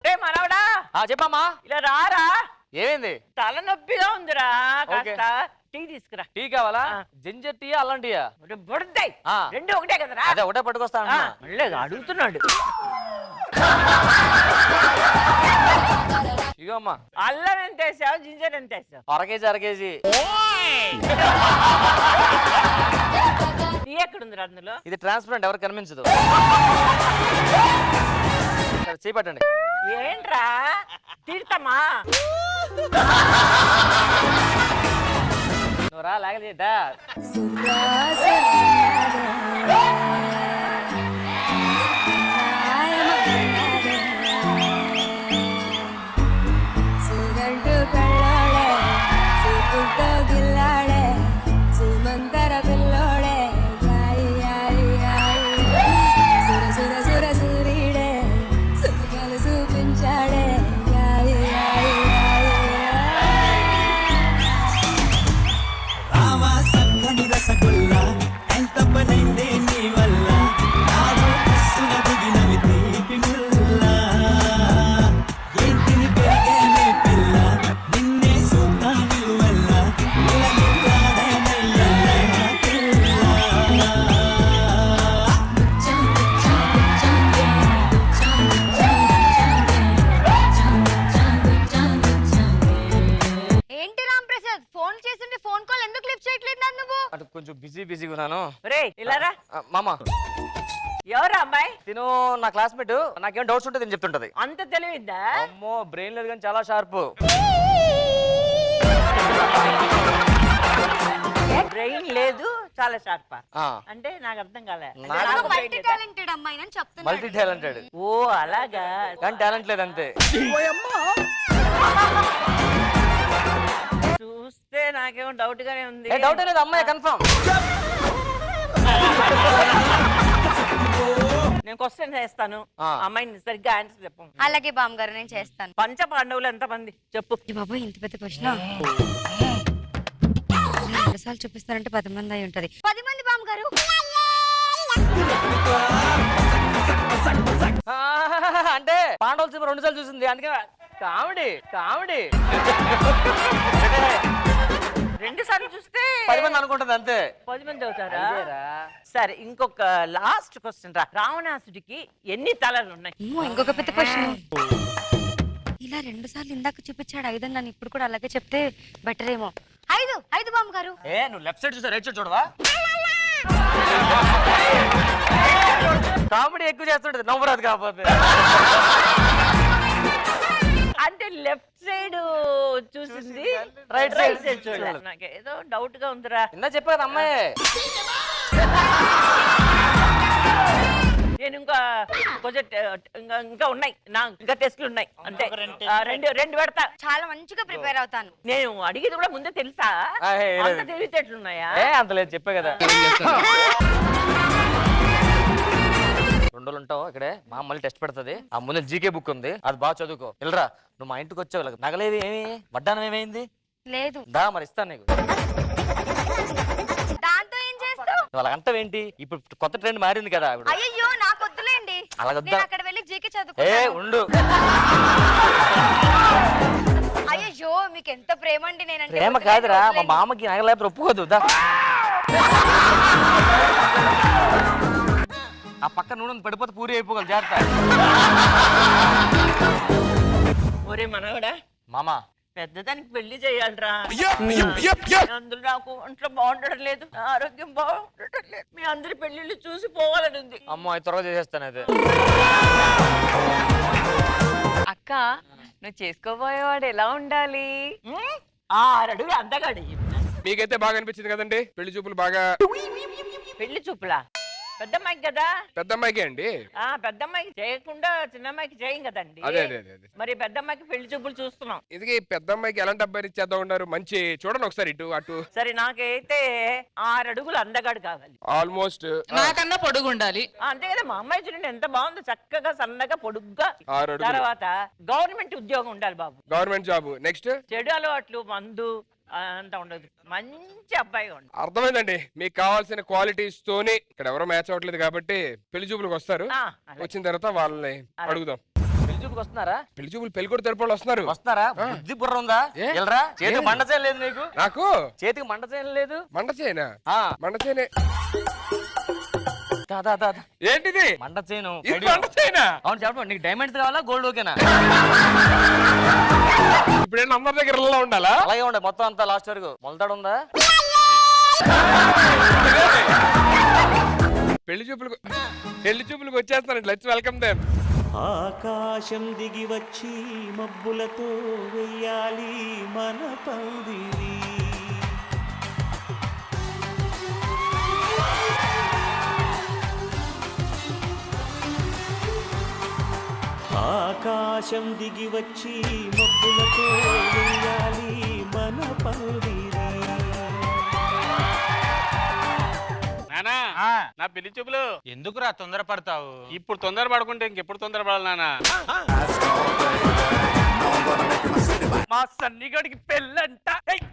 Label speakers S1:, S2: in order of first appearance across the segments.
S1: మనవడా
S2: చెప్పమ్మా.
S1: ఇలా రారా.
S2: ఏమైంది?
S1: తలనొప్పిగా ఉందిరా, కాస్త టీ తీసుకురా.
S2: టీ కావాలా? జింజర్ టీయా అల్లం టీయా?
S1: బుడతాయి రెండు ఒకటే కదరా.
S2: అదే ఒకటే పట్టుకొస్తా.
S1: మళ్ళీ అడుగుతున్నాడు.
S2: ఇగో అమ్మా.
S1: అల్లం ఎంత వేసావు, జింజర్ ఎంత వేసావు?
S2: అరకేజీ.
S1: టీ ఎక్కడుందిరా అందులో?
S2: ఇది ట్రాన్స్పరెంట్, ఎవరు కనిపించదు. చేపట్టండి.
S1: ఏంట్రా తీర్థమా?
S2: నువ్వు రా, లేకపోతే కొంచెం బిజీగా ఉన్నాను.
S1: ఇలారా
S2: మామ.
S1: ఎవరా అమ్మాయి?
S2: తిను నా క్లాస్మేట్. నాకేం డౌట్స్ ఉంటే చెప్తుంటది.
S1: అంత తెలివిద్దా?
S2: అమ్మో, బ్రెయిన్ లేదు కానీ చాలా షార్ప్.
S1: బ్రెయిన్ లేదు, చాలా షార్ప్ అంటే నాకు అర్థం కాలే.
S2: Multi talented.
S1: ఓ అలాగా,
S2: కానీ టాలెంట్ లేదు అంతే.
S1: చూస్తే నాకేమో డౌట్ గానే ఉంది.
S2: డౌట్ లేదు, అమ్మాయి కన్ఫర్మ్.
S1: నేను క్వశ్చన్ చేస్తాను, అమ్మాయిని సరిగ్గా ఆన్సర్ చెప్పు.
S3: అలాగే బామ్మగారు, నేను చేస్తాను.
S1: పంచ పాండవులు ఎంత మంది చెప్పు.
S3: బాబోయ్, ఇంత పెద్ద క్వశ్చన్. 2 సార్లు చూపిస్తారంటే 10 మంది అయి ఉంటది. 10 మంది బామ్మగారు.
S2: అంటే పాండవుల సినిమా 2 సార్లు చూసింది, అందుకే కామెడీ.
S1: 2 సార్లు చూస్తే
S2: 10 మంది అనుకుంటుంది అంతే.
S1: 10 మంది అవుతారా? సరే, ఇంకొక లాస్ట్ క్వశ్చన్ రా. రావణాసుడికి ఎన్ని తలలు ఉన్నాయి?
S3: ఇంకొక పెద్ద క్వశ్చన్. ఇలా 2 సార్లు ఇందాక చూపించాడు 5 అని, నన్ను ఇప్పుడు కూడా అలాగే చెప్తే బెటర్ ఏమో. 5 బామ్మగారు.
S2: నువ్వు లెఫ్ట్ సైడ్ చూసా, రైట్ సైడ్ చూడవా? కామెడీ ఎక్కువ చేస్తుంటది, నవ్వురాదు కాకపోతే.
S1: అంటే లెఫ్ట్ సైడ్ చూసింది,
S2: రైట్
S1: సైడ్ చూడాలి. నాకు ఏదో డౌట్ గా ఉందిరా.
S2: ఇందా చెప్పా కదా అమ్మాయి.
S1: నేను ఇంకా కొంచెం ఇంకా ఉన్నాయి, ఇంకా టెస్ట్లు ఉన్నాయి. అంటే రెండు పెడతా.
S3: చాలా మంచిగా ప్రిపేర్ అవుతాను.
S1: నేను అడిగేది కూడా ముందే తెలుసా? అంత తెలివితేటలున్నాయా?
S2: అంత లేదు, చెప్పా కదా. 2 రోజులు ఉంటావు ఇక్కడే. మా మళ్ళీ టెస్ట్ పెడుతుంది. ఆ ముందు జీకే బుక్ ఉంది, అది బాగా చదువుకో. వెళ్ళరా, నువ్వు మా ఇంటికి వచ్చావు. నగలేవి ఏమి, వడ్డానం ఏమైంది?
S3: లేదు.
S2: దా మరి ఇస్తాను నీకు.
S3: దాంతో ఏం చేస్తావు?
S2: నువ్వు అలా అంటావేంటి? ఇప్పుడు కొత్త ట్రెండ్ మారింది కదా.
S3: అయ్యో, నాకు వద్దులేండి.
S2: అలాగొద్దా?
S3: అక్కడ వెళ్ళి జీకే చదువుకో.
S2: ఉండు.
S3: అయ్యో, మీకు ఎంత ప్రేమ అండి. నేనంటే
S2: ప్రేమ కాదురా, మా మామకి నగలేపు ఒప్పుకోదు. ఆ పక్క నూనె పడిపోతే పూరి అయిపోగలదు. జాగ్రత్త.
S1: ఒరే మనవడా,
S2: మామా
S1: పెద్దదానికి పెళ్లి చేయాలరా. అందులో నాకు ఒంట్లో బాగుండడం లేదు, ఆరోగ్యం బాగుండటం లేదు. మీ అందరి పెళ్లిళ్ళు చూసి పోవాలని ఉంది.
S2: అమ్మో, అది త్వరగా చేసేస్తాను. అయితే
S4: అక్క, నువ్వు చేసుకోబోయేవాడు ఎలా ఉండాలి?
S1: 6 అడుగులు అందగాడు.
S5: మీకైతే బాగా అనిపించింది కదండి పెళ్లి చూపులు? బాగా
S1: పెళ్లి చూపులా? పెద్దమ్మాయికి కదా.
S5: పెద్దమ్మాయికే అండి.
S1: పెద్దమ్మాయికి చేయకుండా చిన్నమ్మాయికి చేయం కదండి.
S5: అదే.
S1: మరి పెద్దమ్మాయికి పెళ్లి చూపులు చూస్తున్నాం.
S5: ఇది పెద్దమ్మాయికి ఎలాంటి అబ్బాయి ఇచ్చేద్దాం ఉన్నారు? మంచి చూడండి ఒకసారి, ఇటు అటు.
S1: సరే, నాకైతే 6 అడుగులు అందగాడు కావాలి.
S5: ఆల్మోస్ట్
S6: నాకన్నా పొడుగు ఉండాలి.
S1: అంతే కదా. మా అమ్మాయి చూడండి ఎంత బాగుందో, చక్కగా సన్నగా పొడుగ్గా.
S5: 6 అడుగులు.
S1: తర్వాత గవర్నమెంట్ ఉద్యోగం ఉండాలి బాబు.
S5: Government job. నెక్స్ట్
S1: చెడు అలవాట్లు, మందు అంత ఉండదు. మంచి అబ్బాయి ఉండు.
S5: అర్థమైందండి. మీకు కావాల్సిన క్వాలిటీస్ తోని ఇక్కడ ఎవరో మ్యాచ్ అవ్వట్లేదు కాబట్టి పెళ్లి చూపులకు వస్తారు. వచ్చిన తర్వాత వాళ్ళని అడుగుదాం.
S2: పెళ్లి చూపుకి వస్తున్నారా?
S5: పెళ్లి చూపులు పెళ్లి కూడా తరపు వస్తున్నారు.
S2: వస్తున్నారా? బుద్ధి బుర్ర ఉందా?
S5: ఏ?
S2: వెళ్ళరా? చేతికి మండ చేయలేదు లేదు నీకు?
S5: నాకు
S2: చేతికి మండ చేయలేదు లేదు?
S5: మండ చేయనా?
S2: ఆ.
S5: మండ చేయనే.
S2: దా, దా, దా, దా.
S5: ఏంటిది?
S2: మండ చేయను.
S5: ఇది మండ చేయనా?
S2: అవును చెప్పండి, నీకు డైమండ్స్ కావాలా గోల్డ్ ఓకేనా?
S5: ఇప్పుడేంటి అందరి దగ్గర ఇళ్ళలో ఉండాలా?
S2: అలాగే ఉండే మొత్తం అంతా లాస్ట్ వరకు. మొలతాడు ఉందా?
S5: పెళ్లి చూపులకు వచ్చేస్తాను. Let's welcome them.
S6: ఆకాశం దిగి వచ్చి మబ్బులతో వెయ్యాలి మన పందిరి. ఆకాశం దిగి వచ్చి మబ్బులతో వెయ్యాలి మన పందిరి.
S7: నానా నా పెళ్లి చూపులు ఎందుకురా తొందరపడతావు? ఇప్పుడు తొందర పడుకుంటే ఇంకెప్పుడు తొందరపడాలి నానా?
S8: మా సన్నిగాడికి పెళ్ళంట.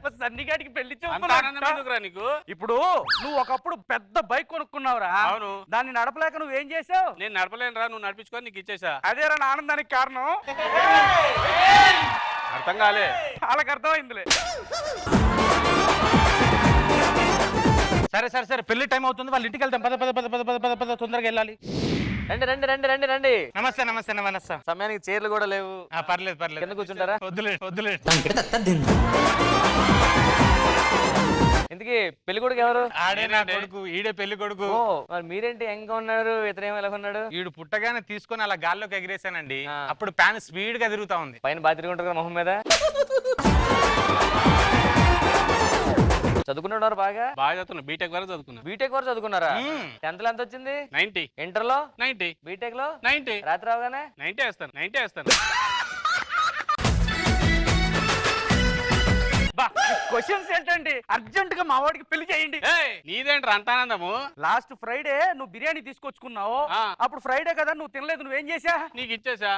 S8: మా సన్నిగాడికి పెళ్లి
S7: అంత ఆనందం ఎందుకురా నీకు?
S8: ఇప్పుడు నువ్వు ఒకప్పుడు పెద్ద బైక్ కొనుక్కున్నావురా.
S7: అవును.
S8: దాన్ని నడపలేక నువ్వేం చేసావు?
S7: నేను నడపలేనురా, నువ్వు నడిపించుకొని నీకు ఇచ్చేసా.
S8: అదేరా నా ఆనందానికి కారణం.
S7: అర్థం కాలే.
S8: వాళ్ళకి అర్థమైందిలే.
S7: సరే సరే సరే, పెళ్లి టైం అవుతుంది, వాళ్ళ ఇంటికి వెళ్తాం. పద పద పద పద పద పద పద, తొందరగా వెళ్ళాలి.
S2: రండి రండి రండి రండి రండి.
S7: నమస్తే నమస్తే నమస్తే.
S2: సమయానికి చైర్లు కూడా లేవు.
S7: పర్లేదు పర్లేదు.
S2: కింద కూర్చుంటారా?
S7: వద్దులే వద్దులే.
S2: ఇంతకీ పెళ్లి కొడుకు ఎవరు?
S7: ఆడే నా కొడుకు, ఈడే పెళ్లి కొడుకు.
S2: ఓ, మరి మీరేంటి యంగ్ ఉన్నారు, ఇతరేమో ఎలా ఉన్నాడు?
S7: ఈడు పుట్టగానే తీసుకొని అలా గాల్లోకి ఎగిరేసానండి.
S2: ఆ.
S7: అప్పుడు ప్యాన్ స్పీడ్ గా తిరుగుతా ఉంది.
S2: పైన బాగా తిరుగుంటారు కదా మొహం మీద. చదువుకున్నారు బాగా?
S7: బాగా చదువుతున్నా, బీటెక్ వరకు చదువుకున్నా.
S2: బీటెక్ వరకు చదువుకున్నారా? 10th లో ఎంత వచ్చింది?
S7: 90.
S2: ఇంటర్ లో
S7: 90.
S2: బీటెక్ లో
S7: 90.
S2: రాత్రి అవగానే
S7: 90 వేస్తాను, 90 వేస్తాను.
S8: క్వశ్చన్స్ ఏంటండి? అర్జెంట్ గా మా వాడికి పెళ్లి చేయండి.
S7: నీదేంట్రా అంతానందము?
S8: లాస్ట్ ఫ్రైడే నువ్వు బిర్యానీ తీసుకొచ్చుకున్నావు.
S7: ఆ.
S8: అప్పుడు ఫ్రైడే కదా నువ్వు తినలేదు, నువ్వేం చేసా?
S7: నీకు ఇచ్చేసా.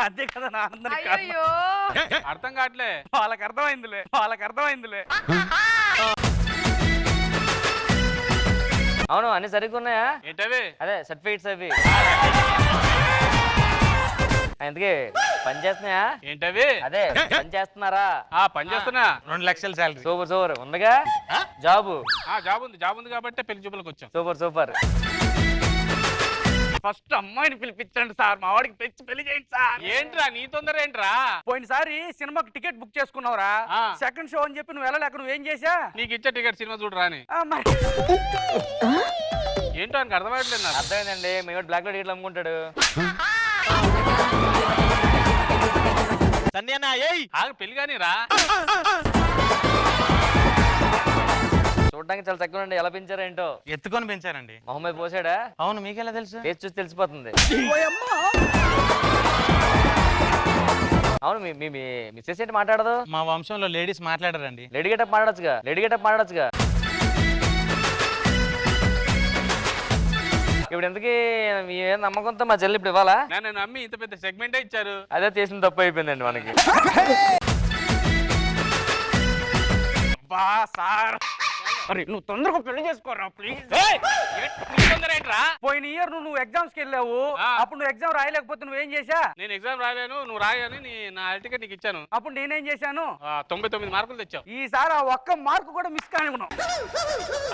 S8: అదే కదా నా ఆనందానికి కారణం.
S7: అర్థం కావట్లే.
S8: వాళ్ళకి అర్థమైందిలే.
S2: అవును, అన్ని సరిగ్గా ఉన్నాయా?
S7: ఏంటవి?
S2: అదే సర్టిఫికేట్స్ అవి. అందుకే పని చేస్తున్నాయా?
S7: ఏంటవి?
S2: అదే పని చేస్తున్నారా?
S7: పని చేస్తున్నా. 2 లక్షల శాలరీ.
S2: Super super. ఉందిగా జాబు?
S7: జాబ్ ఉంది కాబట్టి పెళ్లి చూపులకు వచ్చాం.
S2: Super super.
S8: ఫస్ట్ అమ్మాయిని పిలిపించండి సార్, మా వాడికి పెళ్లి చేయండి సార్.
S7: ఏంట్రా నీ తొందర ఏంట్రా?
S8: పోయినసారి సినిమాకి టికెట్ బుక్ చేసుకున్నావురా.
S7: ఆ.
S8: సెకండ్ షో అని చెప్పి నువ్వు వెళ్ళలేక నువ్వేం చేసా?
S7: నీకు ఇచ్చే టికెట్ సినిమా చూడరా అని. ఏంటో ఆయనకు అర్థమయ్యట్లేదు నాకు.
S2: అర్థమైందండి, మేము బ్లాక్ లో టికెట్లు అమ్ముకుంటాడు.
S7: పెళ్లి కానీ రా.
S2: చూడడానికి చాలా తక్కువ అండి. ఎలా పెంచారా ఏంటో?
S7: ఎత్తుకొని పెంచారండి.
S2: మొహం మీద పోసాడా?
S7: అవును, మీకెలా తెలుసు?
S2: ఫేస్ చూసి తెలిసిపోతుంది. అవును, మీ మిస్సెస్ ఏంటి మాట్లాడదు?
S7: మా వంశంలో లేడీస్ మాట్లాడారండి.
S2: లేడీ గెటప్ మాట్లాడచ్చుగా. ఇప్పుడు ఎందుకు మీ నమ్మకంతో మా చెల్లి ఇప్పుడు ఇవ్వాలా?
S7: నన్ను నమ్మి ఇంత పెద్ద సెగ్మెంటే ఇచ్చారు.
S2: అదే చేసిన తప్పు అయిపోయిందండి మనకి.
S8: బా సార్, అరే నువ్వు తొందరగా పెళ్లి చేసుకోరా ప్లీజ్. పోయిన ఇయర్ నువ్వు ఎగ్జామ్స్ కి వెళ్ళావు. అప్పుడు నువ్వు ఎగ్జామ్ రాయలేకపోతే నువ్వేం చేసా?
S7: నేను ఎగ్జామ్ రాయలేను, నువ్వు రాయని నా టికెట్ నీకు ఇచ్చాను.
S8: అప్పుడు నేనేం చేశాను?
S7: 99 మార్కులు తెచ్చావు.
S8: ఈసారి ఆ ఒక్క మార్కు కూడా మిస్ కానివ్వను.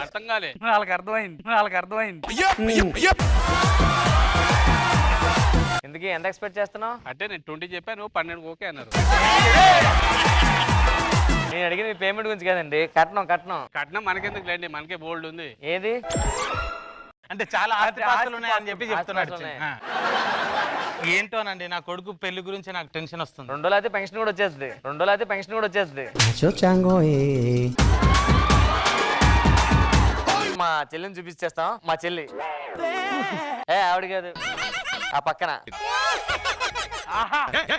S7: అర్థం కాలే.
S8: వాళ్ళకి అర్థమైంది.
S2: ఎందుకు ఎంత ఎక్స్పెక్ట్ చేస్తున్నావు?
S7: అంటే నేను 20 చెప్పాను, 12 ఓకే అన్నారు.
S2: నేను అడిగింది మీ పేమెంట్ గురించి కదండి. కట్నం
S7: మనకెందుకు లేండి, మనకే బోల్డ్ ఉంది.
S2: ఏది
S7: అంటే చాలా ఆస్తిపాస్తులు ఉన్నాయని చెప్పి చెప్తున్నాడు.
S2: ఆస్తిపాస్తులు
S7: ఏంటోనండి, నా కొడుకు పెళ్లి గురించి నాకు టెన్షన్ వస్తుంది.
S2: 2 రోజులు అయితే పెన్షన్ కూడా వచ్చేస్తుంది. మా చెల్లిని చూపించేస్తాం. మా చెల్లి ఆవిడ కాదు, ఆ పక్కన.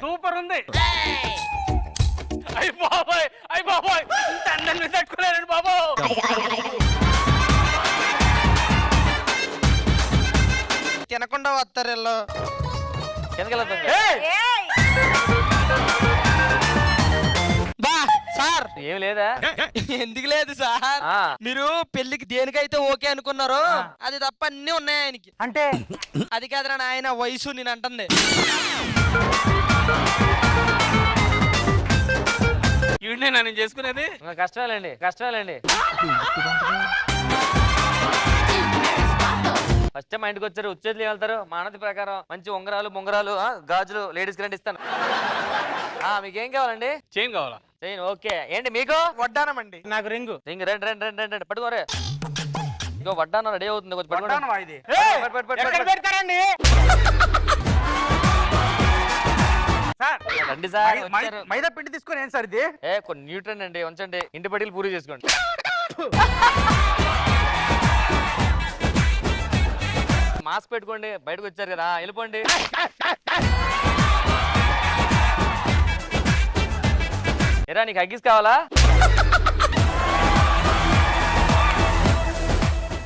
S8: సూపర్ ఉంది.
S7: అయ్య బాబోయ్ ఇంత అందంగా తట్టుకోలేనండి బాబు.
S9: తినకుండా వస్తారు వీళ్ళు.
S2: ఎందుకు వెళ్తుంది?
S9: బా సార్
S2: ఏం లేదా
S9: ఎందుకు లేదు సార్
S2: ఆ.
S9: మీరు పెళ్లికి దేనికైతే ఓకే అనుకున్నారో అది తప్ప అన్ని ఉన్నాయి ఆయనకి.
S7: అంటే
S9: అది కాదురా ఆయన వయసు నేను అంటుంది.
S8: ఈవిడే నేను చేసుకునేది.
S2: కష్టమేలండి కష్టమేలండి. ఫస్ట్ టైం మా ఇంటికి వచ్చారు, వచ్చేది వెళ్తారు. మా అన్నది ప్రకారం మంచి ఉంగరాలు ముంగరాలు గాజులు లేడీస్ కి ఇస్తాను. మీకేం కావాలండి?
S8: చైన్ కావాలా?
S2: Chain okay. ఏంటి మీకు?
S9: వడ్డానమండి.
S7: నాకు రింగు.
S2: రింగ్ రండి రండి రండి రండి పట్టుకోరే. ఇంకో వడ్డానం రెడీ అవుతుంది, కొంచెం పట్టుకోండి.
S8: వడ్డానమా ఇది?
S2: పట్టు, పట్టు, పట్టు,
S7: ఎక్కడ
S2: పట్టు.
S7: పెడతారండి సార్?
S2: రండి సార్ వచ్చారు.
S7: మైదా పిండి తీసుకొని ఏం సార్ ఇది?
S2: కొన్ని న్యూట్రన్ అండి, ఉంచండి. ఇంటి పట్టీలు పూరి చేసుకోండి. మాస్క్ పెట్టుకోండి, బయటకు వచ్చారు కదా, వెళ్ళిపోండి. ఎరా నీకు అగ్గిస్ కావాలా?